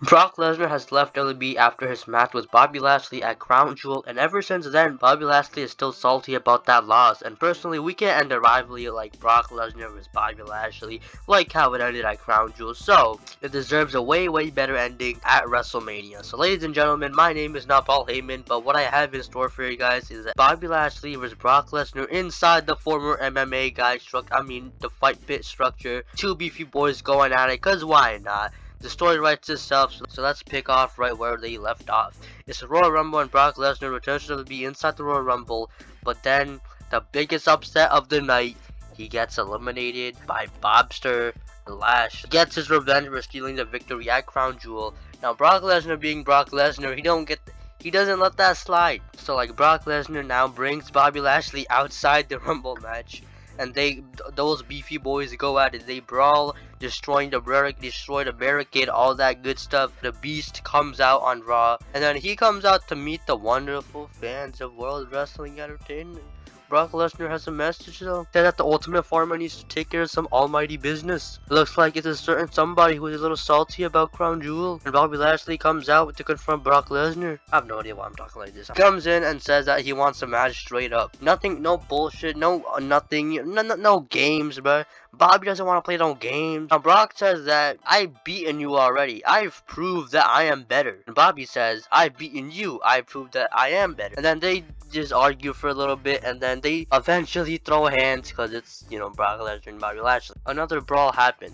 Brock Lesnar has left LB after his match with Bobby Lashley at Crown Jewel, and ever since then, Bobby Lashley is still salty about that loss. And personally, we can't end a rivalry like Brock Lesnar vs Bobby Lashley, like how it ended at Crown Jewel. So, it deserves a way better ending at WrestleMania. So, ladies and gentlemen, my name is not Paul Heyman, but what I have in store for you guys is that Bobby Lashley vs Brock Lesnar inside the former MMA the fight pit structure. Two beefy boys going at it, cause why not? The story writes itself, so let's pick off right where they left off. It's the Royal Rumble and Brock Lesnar returns to be inside the Royal Rumble, but then the biggest upset of the night, he gets eliminated by Bobster Lashley. He gets his revenge for stealing the victory at Crown Jewel. Now Brock Lesnar being Brock Lesnar, he doesn't let that slide. So like Brock Lesnar now brings Bobby Lashley outside the Rumble match, and those beefy boys go at it. They brawl, destroy the barricade, all that good stuff. The Beast comes out on Raw, and then he comes out to meet the wonderful fans of World Wrestling Entertainment. Brock Lesnar has a message though. Said that the Ultimate Farmer needs to take care of some almighty business. It looks like it's a certain somebody who is a little salty about Crown Jewel. And Bobby Lashley comes out to confront Brock Lesnar. I have no idea why I'm talking like this. He comes in and says that he wants a match straight up. Nothing, no bullshit, no nothing, no games, bro. Bobby doesn't want to play no games. Now Brock says that I've beaten you already. I've proved that I am better. And Bobby says I've beaten you. I proved that I am better. And then they just argue for a little bit, and then they eventually throw hands because it's, Brock Lesnar and Bobby Lashley. Another brawl happens,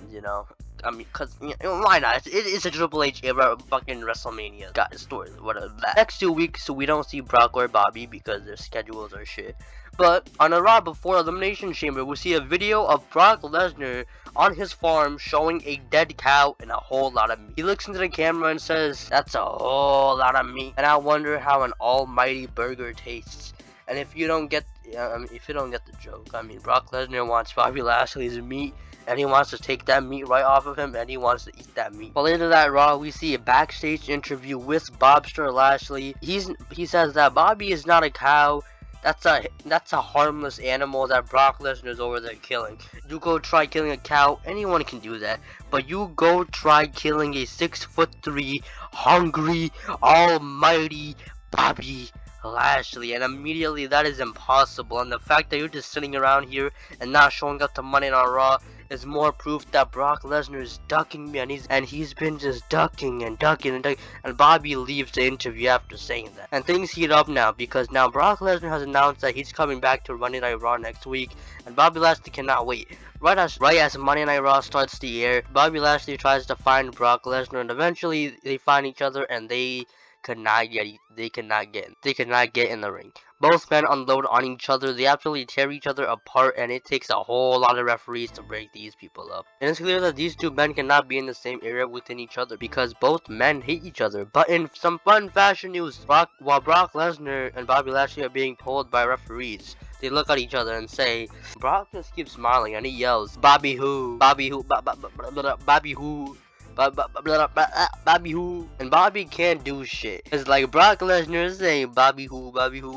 I mean, cause why not? It's a Triple H era fucking WrestleMania. Got a story, whatever. Next 2 weeks, so we don't see Brock or Bobby because their schedules are shit. But on a Raw before Elimination Chamber, we see a video of Brock Lesnar on his farm showing a dead cow and a whole lot of meat. He looks into the camera and says, "That's a whole lot of meat." And I wonder how an almighty burger tastes. And if you don't get, the joke, Brock Lesnar wants Bobby Lashley's meat, and he wants to take that meat right off of him, and he wants to eat that meat. But later that Raw, we see a backstage interview with Bobster Lashley. He says that Bobby is not a cow. That's a harmless animal that Brock Lesnar is over there killing. You go try killing a cow, anyone can do that. But you go try killing a 6'3", hungry, almighty Bobby Lashley, and immediately that is impossible. And the fact that you're just sitting around here and not showing up to Monday Night Raw is more proof that Brock Lesnar is ducking me, and he's been just ducking, and Bobby leaves the interview after saying that. And things heat up now, because now Brock Lesnar has announced that he's coming back to Monday Night Raw next week, and Bobby Lashley cannot wait. Right as Monday Night Raw starts the air, Bobby Lashley tries to find Brock Lesnar, and eventually they find each other, and they cannot get in the ring. Both men unload on each other, they absolutely tear each other apart, and it takes a whole lot of referees to break these people up. And it's clear that these two men cannot be in the same area within each other because both men hate each other. But in some fun fashion news, while Brock Lesnar and Bobby Lashley are being pulled by referees, they look at each other and say, Brock just keeps smiling and he yells, "Bobby who? Bobby who? Bobby who?" Bobby who? And Bobby can't do shit. It's like Brock Lesnar is saying Bobby who,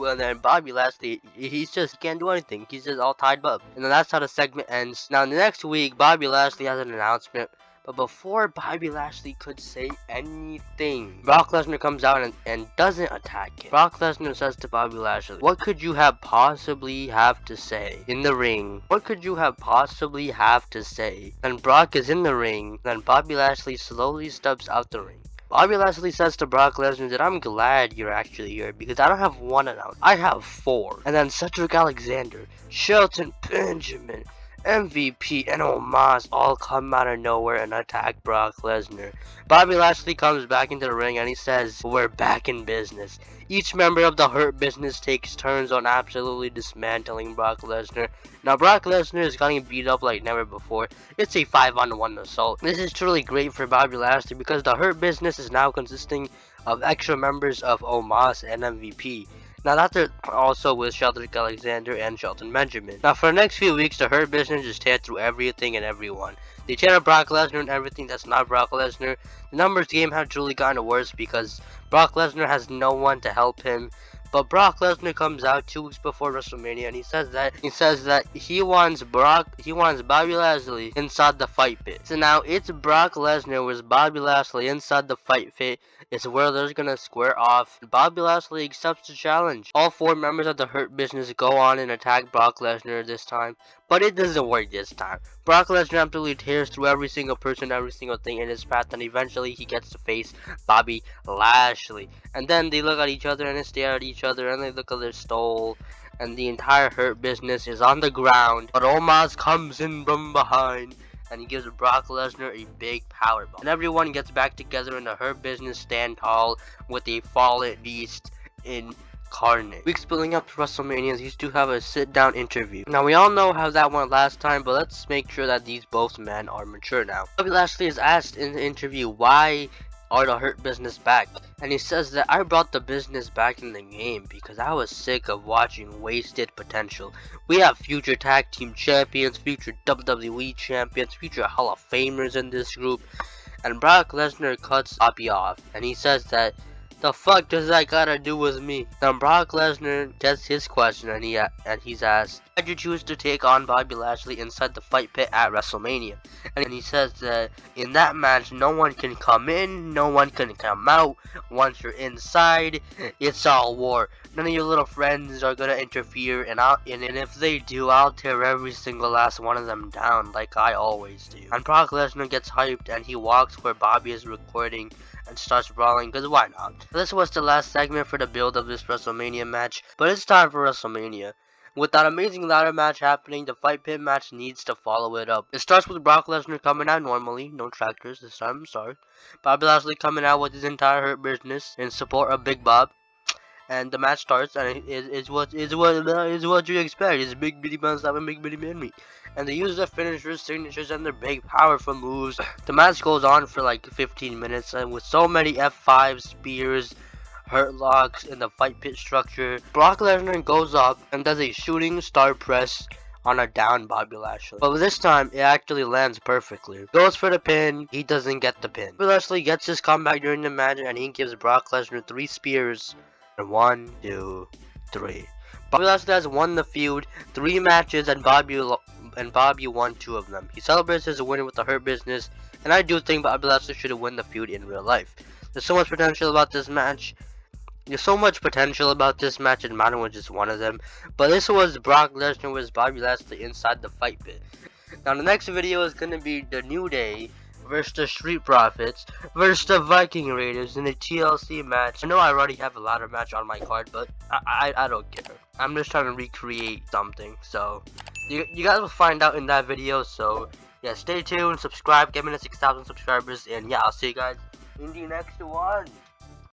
and then Bobby Lashley, he can't do anything. He's just all tied up. And then that's how the segment ends. Now the next week, Bobby Lashley has an announcement. But before Bobby Lashley could say anything, Brock Lesnar comes out and doesn't attack him. Brock Lesnar says to Bobby Lashley, "What could you possibly have to say in the ring? What could you possibly have to say?" Then Brock is in the ring. Then Bobby Lashley slowly steps out the ring. Bobby Lashley says to Brock Lesnar that I'm glad you're actually here because I don't have one announcement. I have four. And then Cedric Alexander, Shelton Benjamin, MVP, and Omos all come out of nowhere and attack Brock Lesnar. Bobby Lashley comes back into the ring and he says, "We're back in business." Each member of the Hurt Business takes turns on absolutely dismantling Brock Lesnar. Now Brock Lesnar is getting beat up like never before. It's a 5-on-1 assault. This is truly great for Bobby Lashley because the Hurt Business is now consisting of extra members of Omos and MVP. Now that they're also with Cedric Alexander and Shelton Benjamin. Now for the next few weeks, the Hurt Business just tear through everything and everyone. They tear up Brock Lesnar and everything that's not Brock Lesnar. The numbers game have truly gotten worse because Brock Lesnar has no one to help him. But Brock Lesnar comes out 2 weeks before WrestleMania, and he says that he wants Bobby Lashley inside the fight pit. So now it's Brock Lesnar with Bobby Lashley inside the fight pit. It's where they're gonna square off. Bobby Lashley accepts the challenge. All 4 members of the Hurt Business go on and attack Brock Lesnar this time, but it doesn't work this time. Brock Lesnar absolutely tears through every single person, every single thing in his path, and eventually he gets to face Bobby Lashley. And then they look at each other and they stare at each other and they look at their stole. And the entire Hurt Business is on the ground. But Omos comes in from behind and he gives Brock Lesnar a big powerbomb. And everyone gets back together in the Hurt Business stand tall with a fallen beast incarnate. Weeks building up to WrestleMania, these two have a sit-down interview. Now we all know how that went last time, but let's make sure that these both men are mature now. Bobby Lashley is asked in the interview why are the Hurt Business back, and he says that I brought the business back in the game because I was sick of watching wasted potential. We have future tag team champions, future WWE champions, future Hall of Famers in this group, and Brock Lesnar cuts Bobby off, and he says that the fuck does that gotta do with me? Then Brock Lesnar gets his question and he's asked, why'd you choose to take on Bobby Lashley inside the fight pit at WrestleMania? And he says that in that match, no one can come in, no one can come out. Once you're inside, it's all war. None of your little friends are gonna interfere, and if they do, I'll tear every single last one of them down like I always do. And Brock Lesnar gets hyped and he walks where Bobby is recording and starts brawling, because why not? This was the last segment for the build of this WrestleMania match, but it's time for WrestleMania. With that amazing ladder match happening, the fight pit match needs to follow it up. It starts with Brock Lesnar coming out normally, no tractors this time, I'm sorry. Bobby Lashley coming out with his entire Hurt Business in support of Big Bob. And the match starts, and it's what you expect. It's Big Bitty Bun Slapping Big Bitty Man Me. And they use their finishers, signatures, and their big powerful moves. The match goes on for like 15 minutes, and with so many F5 spears, hurt locks in the fight pit structure, Brock Lesnar goes up and does a shooting star press on a down Bobby Lashley. But this time, it actually lands perfectly. Goes for the pin, he doesn't get the pin. Bobby Lashley gets his comeback during the match, and he gives Brock Lesnar 3 spears. 1, 2, 3. Bobby Lashley has won the feud 3 matches, and Bobby won 2 of them. He celebrates his win with the Hurt Business, and I do think Bobby Lashley should have won the feud in real life. There's so much potential about this match. There's so much potential about this match, and Madden was just one of them. But this was Brock Lesnar with Bobby Lashley inside the fight pit. Now the next video is gonna be the New Day versus the Street Profits versus the Viking Raiders in a TLC match. I know I already have a ladder match on my card, but I don't care. I'm just trying to recreate something. So you guys will find out in that video. So yeah, stay tuned, subscribe, get me to 6,000 subscribers, and yeah, I'll see you guys in the next one.